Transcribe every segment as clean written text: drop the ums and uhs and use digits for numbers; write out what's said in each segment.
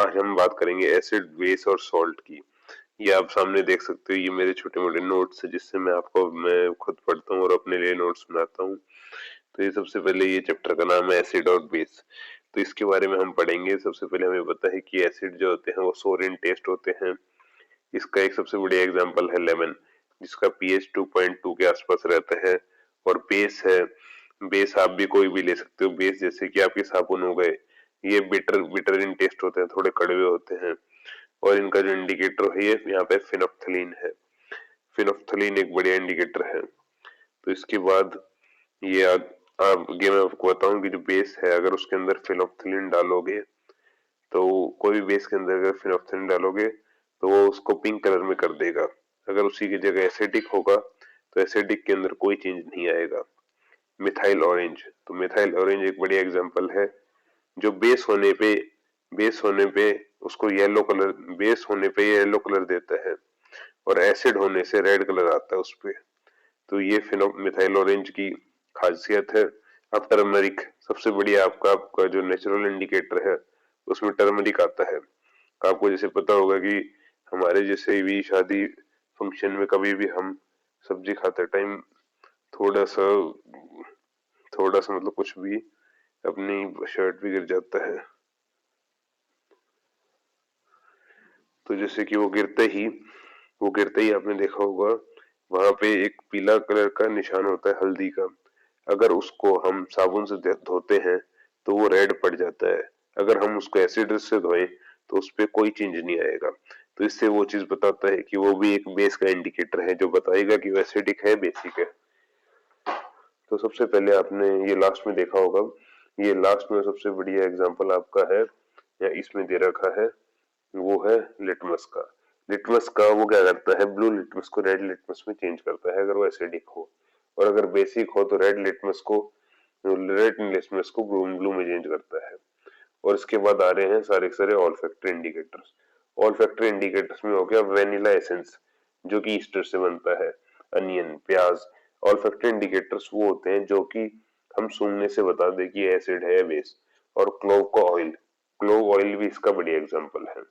आज हम बात करेंगे एसिड, बेस और सॉल्ट की। ये आप सामने देख सकते हो, ये मेरे छोटे मोटे नोट्स है जिससे मैं खुद पढ़ता हूँ और अपने लिए नोट्स बनाता हूँ। तो ये सबसे पहले ये चैप्टर का नाम है एसिड और बेस। तो इसके बारे में हम पढ़ेंगे। सबसे पहले हमें पता है कि एसिड जो होते हैं वो सोर इन टेस्ट होते हैं। इसका एक सबसे बढ़िया एग्जाम्पल है लेमन, जिसका पीएच 2.2 के आसपास रहता है। और बेस है, बेस आप भी कोई भी ले सकते हो। बेस जैसे कि आपके साबुन हो गए, ये बिटर बिटर इन टेस्ट होते हैं, थोड़े कड़वे होते हैं। और इनका जो इंडिकेटर है ये यहाँ पे फिनोप्थलीन है। फिनोप्थलीन एक बढ़िया इंडिकेटर है। तो इसके बाद ये आगे मैं आपको बताऊं कि जो बेस है अगर उसके अंदर फिनोप्थलीन डालोगे, तो कोई भी बेस के अंदर अगर फिनोप्थलीन डालोगे तो वो उसको पिंक कलर में कर देगा। अगर उसी की जगह एसिडिक होगा तो एसिडिक के अंदर कोई चेंज नहीं आएगा। मिथाइल ऑरेंज, तो मिथाइल ऑरेंज एक बढ़िया एग्जांपल है। जो बेस होने पे उसको येलो कलर, बेस होने पे ये येलो कलर देता है और एसिड होने से रेड कलर आता है उस पे। तो ये मिथाइल ऑरेंज की खासियत है। अब टर्मरिक, सबसे बढ़िया आपका आपका जो नेचुरल इंडिकेटर है उसमें टर्मरिक आता है। आपको जैसे पता होगा कि हमारे जैसे भी शादी फंक्शन में कभी भी हम सब्जी खाते टाइम थोड़ा सा मतलब कुछ भी अपनी शर्ट भी गिर जाता है। तो जैसे कि वो गिरते ही आपने देखा होगा वहां पे एक पीला कलर का निशान होता है हल्दी का। अगर उसको हम साबुन से धोते हैं तो वो रेड पड़ जाता है। अगर हम उसको एसिड से धोएं तो उस पे कोई चेंज नहीं आएगा। तो इससे वो चीज बताता है कि वो भी एक बेस का इंडिकेटर है जो बताएगा कि वो एसिडिक है बेसिक है। तो सबसे पहले आपने ये लास्ट में देखा होगा, ये लास्ट में सबसे बढ़िया एग्जांपल आपका है या इसमें दे रखा है, वो है लिटमस का। लिटमस का वो क्या करता है, ब्लू लिटमस को रेड लिटमस में चेंज करता है अगर वो एसिडिक हो, और अगर बेसिक हो तो रेड लिटमस को ब्लू में चेंज करता है। और इसके बाद आ रहे हैं सारे के सारे ऑल्फैक्टरी इंडिकेटर्स। ऑल्फैक्टरी इंडिकेटर्स में हो गया वेनिला एसेंस जो कि ईस्टर से बनता है, अनियन, प्याज। ऑल्फैक्टरी इंडिकेटर्स वो होते हैं जो कि हम सूंघने से बता दे कि एसिड है बेस। और क्लोव का ऑयल, क्लोव ऑयल भी इसका बढ़िया एग्जांपल है।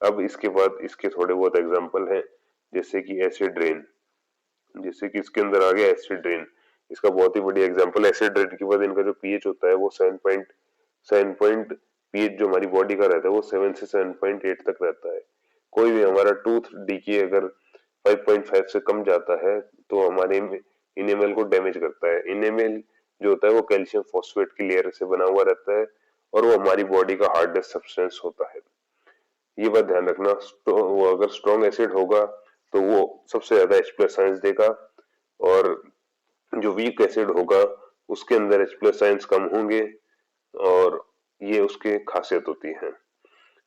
अब इसके बाद इसके थोड़े बहुत एग्जांपल हैं, जैसे कि एसिड रेन, जैसे कि इसके अंदर आ गया एसिड रेन। इसका बहुत ही बढ़िया एग्जांपल, एसिड रेन के बाद इनका जो पीएच होता है वो 7 पॉइंट पीएच जो हमारी बॉडी का रहता है वो 7 से 7.8 तक रहता है। कोई भी हमारा टूथ डीके अगर 5.5 से कम जाता है तो हमारे इनेमल को डैमेज करता है। इनेमल जो होता है वो कैल्शियम फॉस्फेट की लेयर से बना हुआ रहता है और वो हमारी बॉडी का हार्डेस्ट सब्सटेंस होता है। ये बात ध्यान रखना, वो अगर स्ट्रॉन्ग एसिड होगा तो वो सबसे ज्यादा H प्लस आयंस देगा, और जो वीक एसिड होगा उसके अंदर H प्लस आयंस कम होंगे, और ये उसकी खासियत होती है।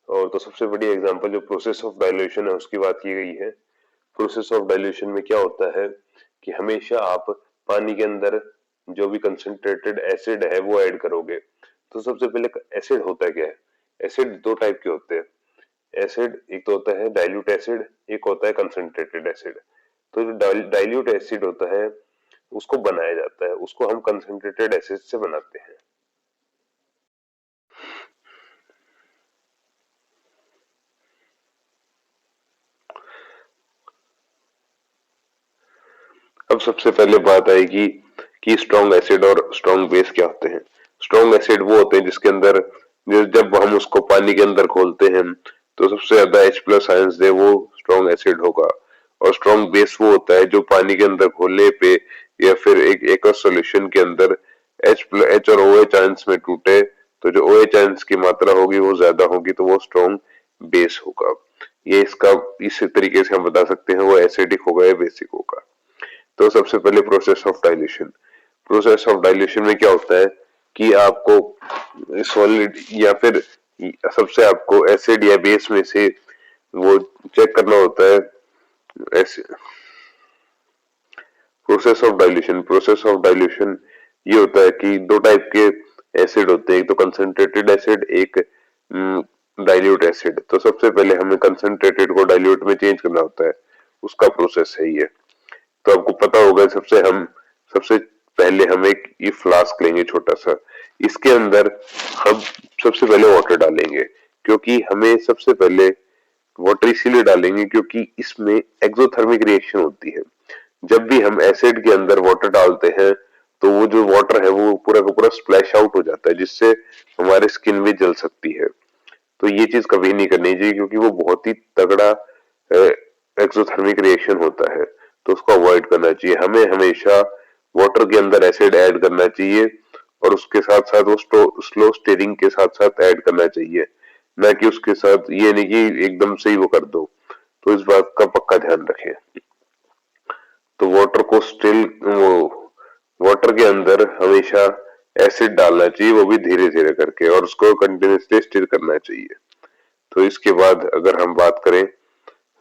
और तो सबसे बड़ी एग्जांपल जो प्रोसेस ऑफ डाइल्यूशन है उसकी बात की गई है। प्रोसेस ऑफ डाइल्यूशन में क्या होता है कि हमेशा आप पानी के अंदर जो भी कंसंट्रेटेड एसिड है वो ऐड करोगे। तो सबसे पहले एसिड होता है क्या है, एसिड दो टाइप के होते हैं। एसिड एक तो होता है डाइल्यूट एसिड, एक होता है कंसंट्रेटेड एसिड। तो जो डाइल्यूट एसिड होता है उसको बनाया जाता है, उसको हम कंसंट्रेटेड एसिड से बनाते हैं। अब सबसे पहले बात आएगी कि स्ट्रॉन्ग एसिड और स्ट्रॉन्ग बेस क्या होते हैं। स्ट्रॉन्ग एसिड वो होते हैं जिसके अंदर जब हम उसको पानी के अंदर खोलते हैं तो सबसे ज्यादा H प्लस आयंस दे, वो स्ट्रॉन्ग एसिड होगा। और स्ट्रॉन्ग बेस वो होता है जो पानी के अंदर घोलने पे या फिर एक एकस सॉल्यूशन के अंदर H और OH आयंस में टूटे तो जो OH आयंस की मात्रा होगी वो ज्यादा होगी तो वो स्ट्रॉन्ग बेस होगा। ये इसका इस तरीके से हम बता सकते हैं वो एसिडिक होगा या बेसिक होगा। तो सबसे पहले process of dilution. Process of dilution में क्या होता है कि आपको सॉलिड या फिर सबसे आपको एसिड या बेस में से वो चेक करना होता है। ऐसे प्रोसेस ऑफ डाइल्यूशन ये होता है कि दो टाइप के एसिड होते हैं, एक तो कंसंट्रेटेड एसिड, एक डाइल्यूट एसिड। तो सबसे पहले हमें कंसंट्रेटेड को डाइल्यूट में चेंज करना होता है, उसका प्रोसेस है ये। तो आपको पता होगा सबसे पहले हम एक ये फ्लास्क लेंगे छोटा सा, इसके अंदर हम सबसे पहले वाटर डालेंगे। क्योंकि हमें सबसे पहले वाटर इसीलिए डालेंगे क्योंकि इसमें एक्सोथर्मिक रिएक्शन होती है। जब भी हम एसिड के अंदर वाटर डालते हैं तो वो जो वाटर है वो पूरा का पूरा स्प्लैश आउट हो जाता है, जिससे हमारे स्किन भी जल सकती है। तो ये चीज कभी नहीं करनी चाहिए क्योंकि वो बहुत ही तगड़ा एक्सोथर्मिक रिएक्शन होता है, तो उसको अवॉइड करना चाहिए। हमें हमेशा वाटर के अंदर एसिड ऐड करना चाहिए और उसके साथ साथ वो स्लो स्टेरिंग के साथ साथ ऐड करना चाहिए, ना कि उसके साथ ये नहीं कि एकदम से ही वो कर दो। तो इस बात का पक्का ध्यान रखें। तो वाटर को स्टिल वो वाटर के अंदर हमेशा एसिड डालना चाहिए, वो भी धीरे धीरे करके, और उसको कंटिन्यूसली स्टिर करना चाहिए। तो इसके बाद अगर हम बात करें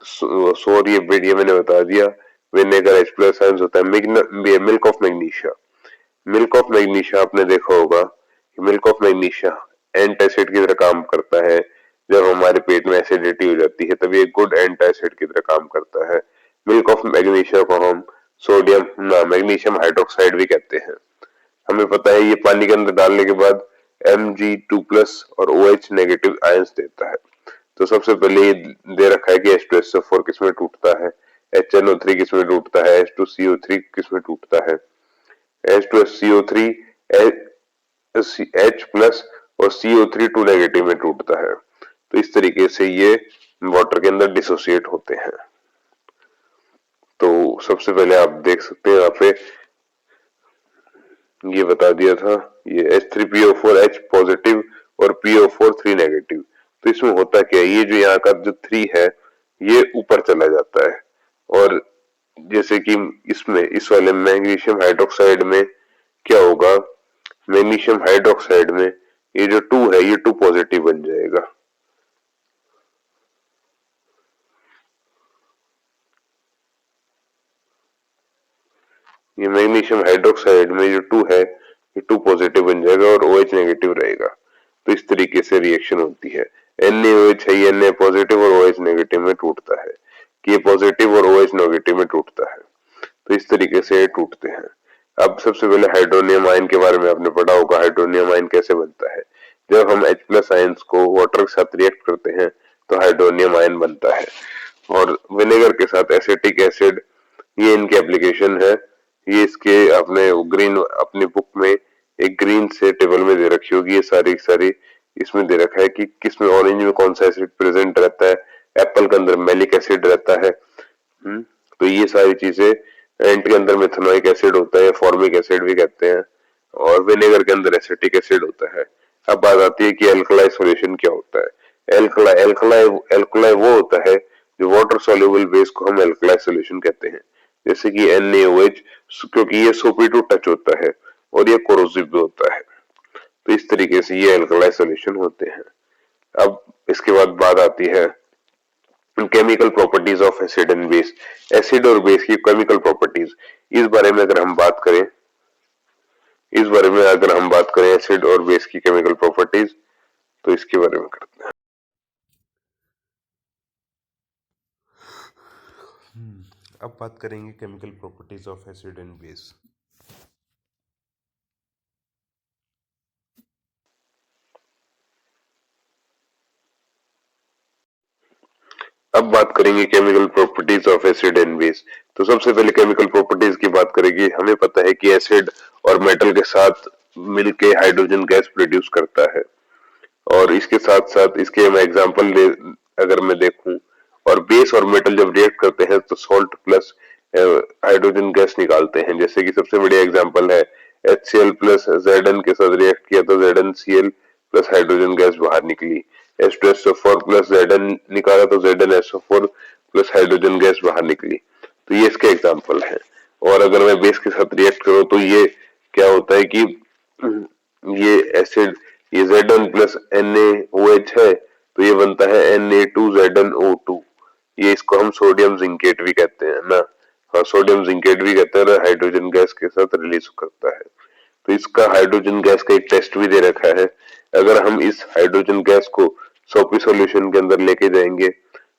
सोर, ये वीडियो मैंने बता दिया। विनेगर एच प्लस आयंस होता है milk of magnesia. Milk of magnesia आपने देखा होगा कि मिल्क ऑफ मैग्नीशिया एंटासिड की तरह काम करता है। जब हमारे पेट में एसिडिटी हो जाती है तभी एक गुड एंटासिड की तरह काम करता है। मिल्क ऑफ मैग्नीशिया को हम सोडियम ना मैग्नीशियम हाइड्रोक्साइड भी कहते हैं। हमें पता है ये पानी के अंदर डालने के बाद Mg2+ और OH नेगेटिव आयंस देता है। तो सबसे पहले ये दे रखा है कि H2SO4 किस में टूटता है, HNO3 किस में टूटता है, H2CO3 किस में टूटता है। H2SCO3 H+ और CO3 2 नेगेटिव में टूटता है। तो इस तरीके से ये वाटर के अंदर डिसोसिएट होते हैं। तो सबसे पहले आप देख सकते हैं यहाँ पे ये बता दिया था, ये H3PO4 H पॉजिटिव और PO4 3 नेगेटिव। तो इसमें होता क्या है, ये जो यहाँ का जो 3 है ये ऊपर चला जाता है, और जैसे कि इसमें इस वाले मैग्नीशियम हाइड्रोक्साइड में क्या होगा, मैग्नीशियम हाइड्रोक्साइड में ये जो 2 है ये 2 पॉजिटिव बन जाएगा। ये मैग्नीशियम हाइड्रोक्साइड में जो 2 है ये 2 पॉजिटिव बन जाएगा और OH नेगेटिव रहेगा। तो इस तरीके से रिएक्शन होती है। NaOH है, ये Na पॉजिटिव और OH नेगेटिव में टूटता है, K पॉजिटिव और OH नेगेटिव में टूटता है। तो इस तरीके से ये टूटते हैं। अब सबसे पहले हाइड्रोनियम आयन के बारे में आपने पढ़ा होगा, हाइड्रोनियम आयन कैसे बनता है। जब हम H+ आयंस को वाटर के साथ रिएक्ट करते हैं तो हाइड्रोनियम आयन बनता है। और विनेगर के साथ एसिटिक एसिड, ये इनकी एप्लीकेशन है। ये इसके आपने ग्रीन अपनी बुक में एक ग्रीन से टेबल में दे रखी होगी, ये सारी सारी इसमें दे रखा है कि किसमें ऑरेंज में कौन सा एसिड प्रेजेंट रहता है। एप्पल के अंदर मैलिक एसिड रहता है। तो ये सारी चीजें, एंट के अंदर मेथनोइक एसिड होता है, फॉर्मिक एसिड भी कहते हैं, और विनेगर के अंदर एसिटिक एसिड होता है। अब बात आती है कि एल्कलाई सॉल्यूशन क्या होता है। एल्कलाई एल्कलाई एल्कलाई वो होता है जो वाटर सॉल्युबल बेस को हम एल्कलाई सॉल्यूशन कहते हैं, जैसे कि NaOH, क्योंकि ये सोपी टू टच होता है और ये कोरोसिव भी होता है। तो इस तरीके से ये एल्कलाई सॉल्यूशन होते हैं। अब इसके बाद बात आती है chemical properties of acid and base. Acid और बेस की केमिकल प्रॉपर्टीज, इस बारे में अगर हम बात करें एसिड और बेस की केमिकल प्रॉपर्टीज, तो इसके बारे में करते हैं। अब बात करेंगे chemical properties of acid and base. अब बात करेंगे chemical properties of acid and base. तो सबसे पहले केमिकल प्रॉपर्टीज की बात करेंगे। हमें पता है कि एसिड और मेटल के साथ मिलके हाइड्रोजन गैस प्रोड्यूस करता है, और इसके साथ साथ इसके मैं एग्जांपल ले अगर मैं देखूं, और बेस और मेटल जब रिएक्ट करते हैं तो सॉल्ट प्लस हाइड्रोजन गैस निकालते हैं। जैसे कि सबसे बढ़िया एग्जांपल है HCl प्लस Zn के साथ रिएक्ट किया तो ZnCl प्लस हाइड्रोजन गैस बाहर निकली। H2SO4 प्लस Zn निकाला तो ZnSO4 प्लस हाइड्रोजन गैस बाहर निकली। तो ये इसके एग्जांपल है। और अगर मैं बेस के साथ रिएक्ट करूं तो ये क्या होता है कि ये एसिड, ये Zn प्लस NaOH है तो ये बनता है Na2ZnO2। ये इसको हम सोडियम जिंकेट भी कहते हैं ना, हाँ सोडियम जिंकेट भी कहते हैं, हाइड्रोजन गैस के साथ रिलीज करता है। तो इसका हाइड्रोजन गैस का एक टेस्ट भी दे रखा है। अगर हम इस हाइड्रोजन गैस को सोपी सॉल्यूशन के अंदर लेके जाएंगे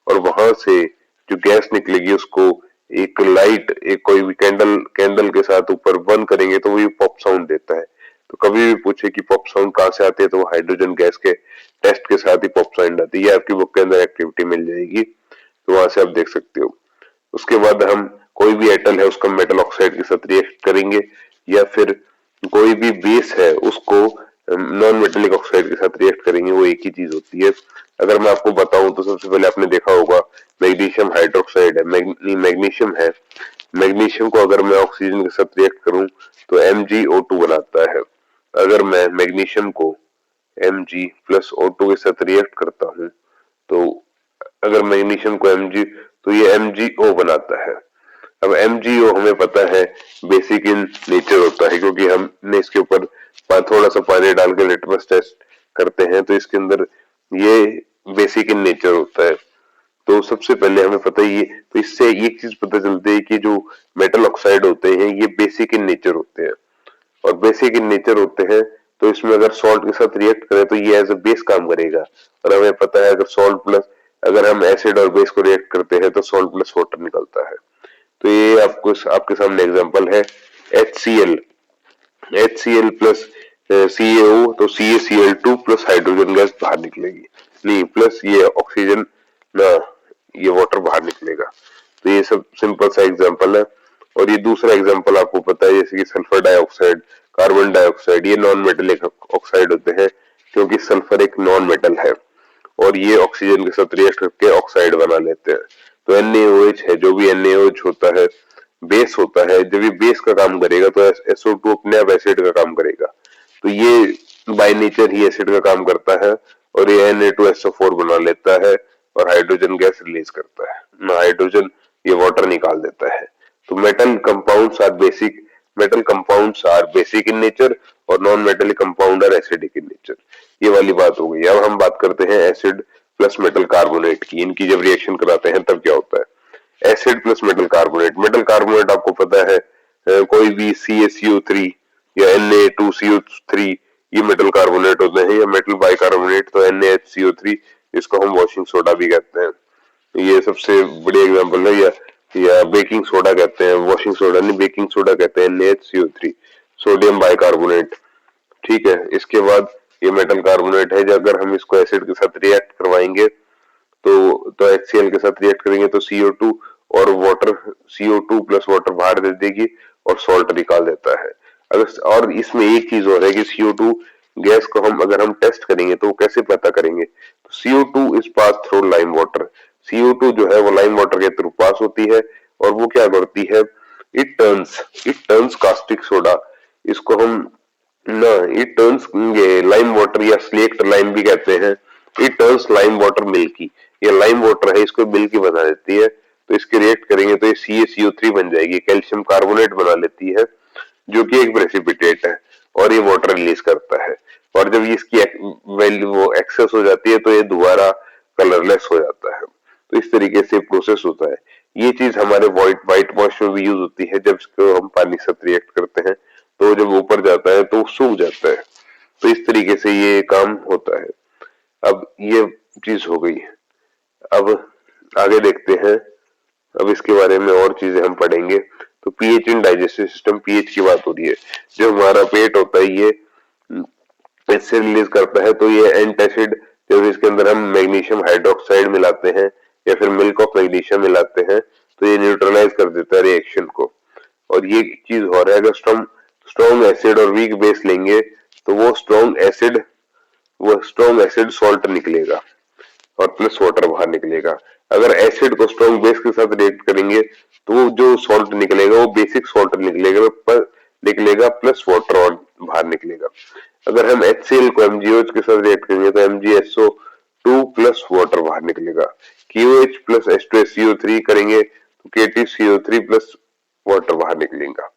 और वहां से जो गैस निकलेगी उसको एक लाइट, एक कोई भी कैंडल के साथ ऊपर बर्न करेंगे तो वो ये पॉप साउंड देता है। तो कभी भी पूछे कि पॉप साउंड कहाँ से आते हैं तो वो हाइड्रोजन गैस के टेस्ट के साथ ही पॉप साइन आती है, आपकी बुक के अंदर एक्टिविटी मिल जाएगी, तो वहां से आप देख सकते हो। उसके बाद हम कोई भी एटल है उसका मेटल ऑक्साइड के साथ रिएक्ट करेंगे, या फिर कोई भी बेस है उसको नॉन मेटेलिक ऑक्साइड के साथ रिएक्ट करेंगे, वो एक ही चीज होती है। अगर मैं आपको बताऊं तो सबसे पहले आपने देखा होगा मैग्नीशियम हाइड्रोक्साइड है, मैग्नीशियम है। मैग्नीशियम को अगर मैं ऑक्सीजन के साथ रिएक्ट करूं तो MgO2 बनाता है। अगर मैं मैग्नीशियम को Mg+O2 के साथ रिएक्ट करता हूं तो अगर मैग्नीशियम को Mg तो ये MgO बनाता है। अब MgO हमें पता है बेसिक इन नेचर होता है, क्योंकि हमने इसके ऊपर थोड़ा सा पानी डाल के लिटमस टेस्ट करते हैं तो इसके अंदर ये बेसिक इन नेचर होता है। तो सबसे पहले हमें पता है ये, तो इससे एक चीज पता चलती है कि जो मेटल ऑक्साइड होते हैं ये बेसिक इन नेचर होते हैं, और बेसिक इन नेचर होते हैं तो इसमें अगर सॉल्ट के साथ रिएक्ट करें तो ये एज अ बेस काम करेगा। और हमें पता है अगर हम एसिड और बेस को रिएक्ट करते हैं तो सॉल्ट प्लस वाटर निकलता है। तो ये आपको आपके सामने एग्जांपल है HCl, HCl प्लस CaO, तो CaCl2 प्लस हाइड्रोजन गैस बाहर निकलेगी, नहीं प्लस ये ऑक्सीजन ना, ये वाटर बाहर निकलेगा। तो ये सब सिंपल सा एग्जांपल है। और ये दूसरा एग्जांपल आपको पता है जैसे कि सल्फर डाइऑक्साइड, कार्बन डाइऑक्साइड, ये नॉन मेटेलिक ऑक्साइड होते हैं क्योंकि सल्फर एक नॉन मेटल है और ये ऑक्सीजन के साथ रिएक्ट करके ऑक्साइड बना लेते हैं। तो NaOH है, जो भी NaOH होता है बेस होता है, जब ये बेस का काम करेगा तो SO2 अपने आप एसिड का काम करेगा। तो ये बाय नेचर ही एसिड का काम करता है और ये Na2SO4 बना लेता है और हाइड्रोजन गैस रिलीज करता है, ना हाइड्रोजन ये वाटर निकाल देता है। तो metal compounds are basic in nature और non metallic compound are acidic in nature. ये वाली बात हो गई। अब हम बात करते हैं एसिड प्लस मेटल कार्बोनेट की। इनकी जब रिएक्शन कराते हैं तब क्या होता है। एसिड प्लस मेटल कार्बोनेट आपको पता है कोई भी CaCO3 या Na2CO3 ये मेटल कार्बोनेट होते हैं, या मेटल बाइकार्बोनेट तो NaHCO3, इसको हम वॉशिंग सोडा भी कहते हैं। ये सबसे बड़ी एग्जांपल है। या बेकिंग सोडा कहते हैं, वॉशिंग सोडा नहीं बेकिंग सोडा कहते हैं, NaHCO3 सोडियम बाइकार्बोनेट। ठीक है, इसके बाद ये मेटल कार्बोनेट है, अगर हम इसको एसिड के साथ रिएक्ट करवाएंगे तो HCl के साथ रिएक्ट करेंगे तो CO2 और वाटर, CO2 प्लस वाटर बाहर दे देगी और सॉल्ट निकाल देता है। अगर और इसमें एक चीज और है कि CO2 गैस को अगर हम टेस्ट करेंगे तो कैसे पता करेंगे, तो CO2 is pass through lime water. CO2 जो है वो लाइम वाटर के थ्रू पास होती है और वो क्या करती है, इट टर्न्स कास्टिक सोडा, इसको हम ना इट टर्न्स लाइम वाटर या स्लेक्ट लाइम भी कहते हैं, it turns lime water milky. ये लाइम वाटर है इसको मिल्की बना देती है। तो इसके रिएक्ट करेंगे तो ये CaCO3 बन जाएगी, कैल्शियम कार्बोनेट बना लेती है जो कि एक प्रेसिपिटेट है और ये वाटर रिलीज करता है। और जब ये इसकी वैल्यू वो एक्सेस हो जाती है तो ये दोबारा कलरलेस हो जाता है। तो इस तरीके से प्रोसेस होता है। ये चीज हमारे व्हाइट वॉश में भी यूज होती है, जब इसको हम पानी के साथ रिएक्ट करते हैं तो जब ऊपर जाता है तो सूख जाता है। तो इस तरीके से ये काम होता है। अब ये चीज हो गई। अब आगे देखते हैं, अब इसके बारे में और चीजें हम पढ़ेंगे। तो पीएच इन डाइजेस्टिव सिस्टम, पीएच की बात हो रही है। जो हमारा पेट होता है ये एसिड रिलीज करता है, तो ये एंटासिड जब इसके अंदर हम मैग्नीशियम हाइड्रोक्साइड मिलाते हैं या फिर मिल्क ऑफ मैग्नीशियम मिलाते हैं तो ये न्यूट्रलाइज कर देता है रिएक्शन को। और ये चीज हो रहा है, अगर स्ट्रॉन्ग एसिड और वीक बेस लेंगे तो वो स्ट्रॉन्ग एसिड सॉल्ट निकलेगा और प्लस वाटर बाहर निकलेगा। अगर एसिड को स्ट्रॉन्ग बेस के साथ रिएक्ट करेंगे तो वो जो सॉल्ट निकलेगा वो बेसिक सॉल्ट निकलेगा प्लस वाटर और बाहर निकलेगा। अगर हम HCl को MgOH के साथ रिएक्ट करेंगे तो MgSO2 प्लस वाटर बाहर निकलेगा। KOH प्लस H2SCO3 करेंगे तो KTCO3 प्लस वाटर बाहर निकलेगा।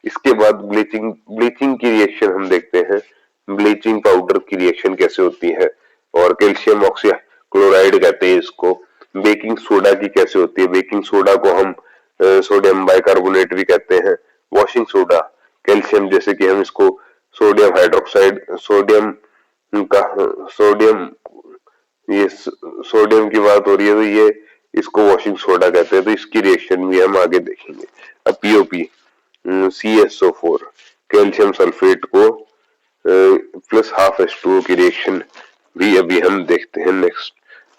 इसके बाद ब्लीचिंग की रिएक्शन हम देखते हैं। ब्लीचिंग पाउडर की रिएक्शन कैसे होती है, और कैल्शियम ऑक्सीक्लोराइड कहते हैं इसको। बेकिंग सोडा की कैसे होती है, बेकिंग सोडा को हम सोडियम बाइकार्बोनेट भी कहते हैं। वॉशिंग सोडा कैल्शियम, जैसे कि हम इसको सोडियम हाइड्रोक्साइड, सोडियम ये सोडियम की बात हो रही है तो ये इसको वॉशिंग सोडा कहते हैं। तो इसकी रिएक्शन भी हम आगे देखेंगे। अब POP CSO4 कैल्शियम सल्फेट को प्लस हाफ H2O की रिएक्शन भी अभी हम देखते हैं नेक्स्ट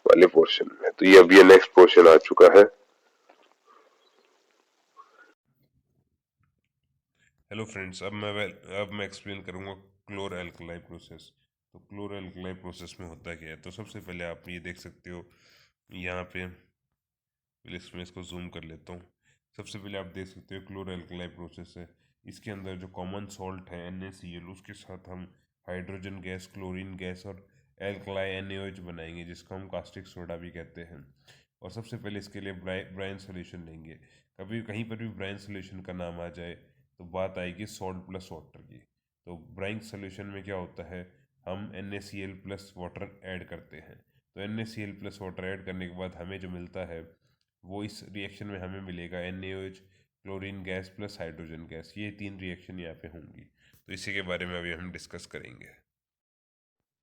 वाले पोर्शन में। तो ये अभी नेक्स्ट पोर्शन आ चुका है। हेलो फ्रेंड्स, अब मैं एक्सप्लेन करूंगा क्लोर एल्कलाई प्रोसेस। तो क्लोर एल्कलाई प्रोसेस में होता क्या है, तो सबसे पहले आप ये देख सकते हो यहाँ पे। मैं इसको जूम कर लेता हूँ। सबसे पहले आप देख सकते हो क्लोर एल्कलाई प्रोसेस है। इसके अंदर जो कॉमन सॉल्ट है NaCl, उसके साथ हम हाइड्रोजन गैस, क्लोरीन गैस और एल्कलाई NaOH बनाएंगे, जिसको हम कास्टिक सोडा भी कहते हैं। और सबसे पहले इसके लिए ब्राइन सोल्यूशन लेंगे। कभी कहीं पर भी ब्राइन सोल्यूशन का नाम आ जाए तो बात आएगी सॉल्ट प्लस वाटर की। तो ब्राइन सोल्यूशन में क्या होता है, हम NaCl प्लस वाटर ऐड करते हैं। तो NaCl प्लस वाटर ऐड करने के बाद हमें जो मिलता है, वो इस रिएक्शन में हमें मिलेगा NaOH, chlorine gas plus hydrogen gas. ये तीन रिएक्शन यहाँ पे होंगी। तो इसी के बारे में अभी हम डिस्कस करेंगे।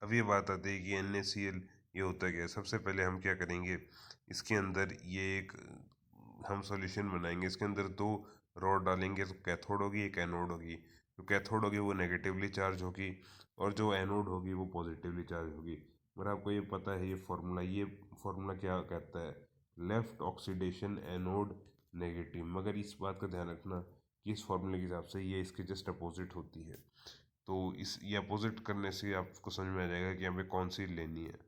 अब ये बात आती है कि NaCl ये होता क्या है। सबसे पहले हम क्या करेंगे, इसके अंदर ये एक हम सॉल्यूशन बनाएंगे। इसके अंदर दो रॉड डालेंगे, तो कैथोड होगी, एक एनोड होगी। जो कैथोड होगी वो नेगेटिवली चार्ज होगी, और जो एनोड होगी वो पॉजिटिवली चार्ज होगी। मगर आपको ये पता है ये फार्मूला क्या कहता है, लेफ्ट ऑक्सीडेशन एनोड नेगेटिव। मगर इस बात का ध्यान रखना कि इस फार्मूले के हिसाब से ये इसके जस्ट अपोजिट होती है। तो इस ये अपोजिट करने से आपको समझ में आ जाएगा कि हमें कौन सी लेनी है।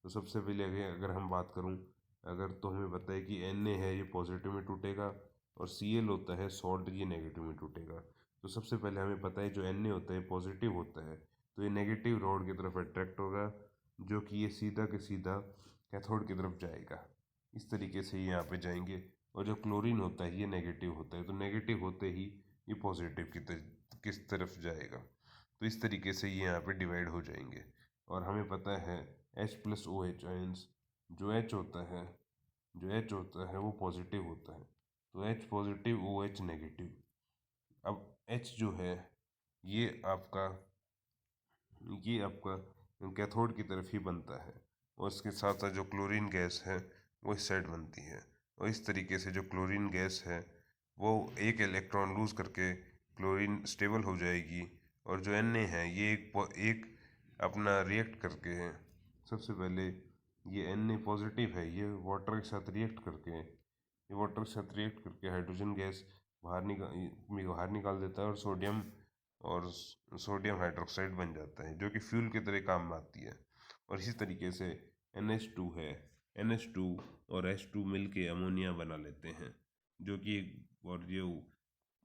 तो सबसे पहले अगर हम बात करूं, अगर तो हमें पता है कि Na है ये पॉजिटिव में टूटेगा, और Cl होता है सॉल्ट, ये नेगेटिव में टूटेगा। तो सबसे पहले हमें पता है जो Na होता है पॉजिटिव होता है, तो ये नेगेटिव रोड की तरफ अट्रैक्ट होगा, जो कि ये सीधा के सीधा कैथोड की तरफ जाएगा। इस तरीके से ये यहाँ पे जाएंगे। और जो क्लोरीन होता है ये नेगेटिव होता है, तो नेगेटिव होते ही ये पॉजिटिव किस तरफ जाएगा। तो इस तरीके से ये यहाँ पे डिवाइड हो जाएंगे। और हमें पता है H plus O H ions, जो H होता है वो पॉजिटिव होता है। तो H पॉजिटिव, OH नेगेटिव। अब H जो है ये आपका ये आपका कैथोड की तरफ ही बनता है, और इसके साथ साथ जो क्लोरीन गैस है वो इस साइड बनती है। और इस तरीके से जो क्लोरीन गैस है वो एक इलेक्ट्रॉन लूज करके क्लोरीन स्टेबल हो जाएगी। और जो Na है ये एक अपना रिएक्ट करके है। सबसे पहले ये Na पॉजिटिव है, ये वाटर के साथ रिएक्ट करके, हाइड्रोजन गैस बाहर निकाल देता है, और सोडियम हाइड्रोक्साइड बन जाता है, जो कि फ्यूल की तरह काम में आती है। और इसी तरीके से NH2 है, NH2 और H2 मिलके अमोनिया बना लेते हैं, जो कि और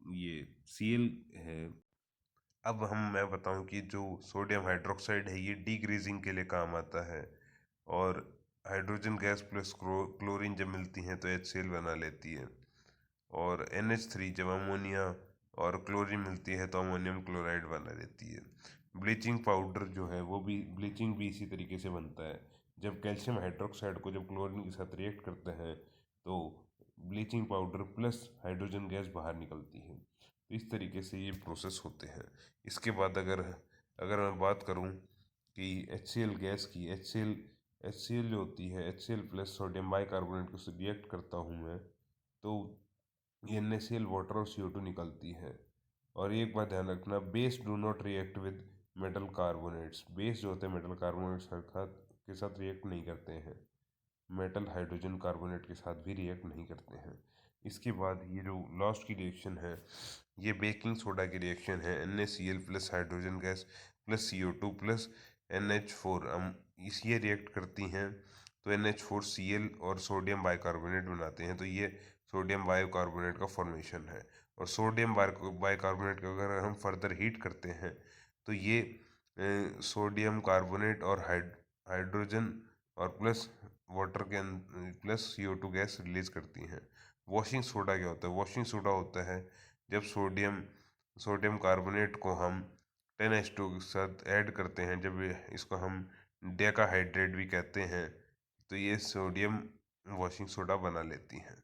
ये Cl है। अब मैं बताऊं कि जो सोडियम हाइड्रोक्साइड है ये डीग्रीजिंग के लिए काम आता है। और हाइड्रोजन गैस प्लस क्लोरीन जब मिलती हैं तो HCl बना लेती है। और NH3 जब अमोनिया और क्लोरीन मिलती है तो अमोनियम क्लोराइड बना देती है। ब्लीचिंग पाउडर जो है वो भी, ब्लीचिंग भी इसी तरीके से बनता है। जब कैल्शियम हाइड्रोक्साइड को जब क्लोरीन के साथ रिएक्ट करते हैं तो bleaching powder plus hydrogen gas बाहर निकलती है। तो इस तरीके से ये प्रोसेस होते हैं। इसके बाद अगर अगर मैं बात करूं कि HCl गैस की, HCl जो होती है, HCl प्लस सोडियम बाइकार्बोनेट को रिएक्ट करता हूँ मैं, तो ये NaCl वाटर और CO2 निकलती है। और एक बात ध्यान रखना, base do not react with metal carbonates. Base जो होते हैं मेटल कार्बोनेट्स के साथ रिएक्ट नहीं करते हैं, मेटल हाइड्रोजन कार्बोनेट के साथ भी रिएक्ट नहीं करते हैं। इसके बाद ये जो लास्ट की रिएक्शन है ये बेकिंग सोडा की रिएक्शन है। NaCl plus hydrogen gas plus CO2 plus NH4 हम इस ये रिएक्ट करती हैं, तो NH4Cl और सोडियम बाइकार्बोनेट बनाते हैं। तो ये सोडियम बाइकार्बोनेट का फॉर्मेशन है। और सोडियम बाइकार्बोनेट को अगर हम फर्दर हीट करते हैं तो ये सोडियम कार्बोनेट और हाइड्रोजन और प्लस वाटर के प्लस CO2 गैस रिलीज करती हैं। वॉशिंग सोडा क्या होता है, वॉशिंग सोडा होता है जब सोडियम कार्बोनेट को हम 10H2 के साथ ऐड करते हैं, जब इसको हम डेकाहाइड्रेट भी कहते हैं, तो ये सोडियम वॉशिंग सोडा बना लेती हैं।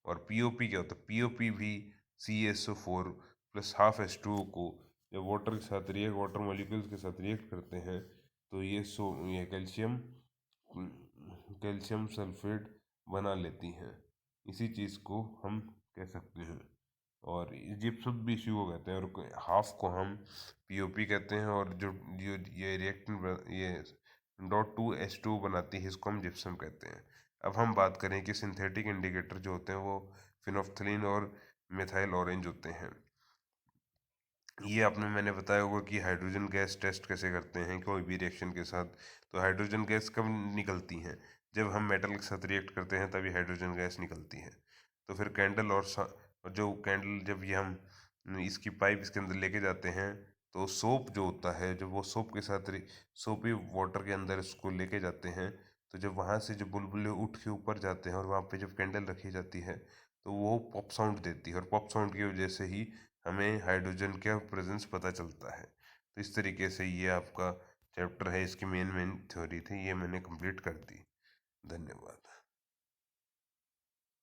और POP क्या होता है, POP भी CaSO4 प्लस हाफ H2O को जब वाटर मॉलिक्यूल्स के साथ रिएक्ट करते हैं तो ये कैल्शियम सल्फेट बना लेती हैं। इसी चीज़ को हम कह सकते हैं। और जिप्सम भी इसी को कहते हैं, और हाफ को हम POP कहते हैं। और जो जो ये डॉट टू एच टू बनाती है, इसको हम जिप्सम कहते हैं। अब हम बात करें कि सिंथेटिक इंडिकेटर जो होते हैं वो फिनोफ्थलीन और मिथाइल ऑरेंज होते हैं। ये आपने मैंने बताया होगा कि हाइड्रोजन गैस टेस्ट कैसे करते हैं कोई भी रिएक्शन के साथ। तो हाइड्रोजन गैस कब निकलती हैं? जब हम मेटल के साथ रिएक्ट करते हैं तभी हाइड्रोजन गैस निकलती है। तो फिर कैंडल और जो कैंडल जब ये हम इसकी पाइप इसके अंदर लेके जाते हैं, तो सोप जो होता है, जब वो सोप के साथ सोपी वाटर के अंदर इसको लेके जाते हैं, तो जब वहाँ से जो बुलबुले उठ के ऊपर जाते हैं और वहाँ पे जब कैंडल रखी जाती है, तो वो पॉप साउंड देती है, और पॉप साउंड की वजह से ही हमें हाइड्रोजन का प्रेजेंस पता चलता है। तो इस तरीके से ये आपका चैप्टर है, इसकी मेन मेन थ्योरी थी, ये मैंने कंप्लीट कर दी। धन्यवाद।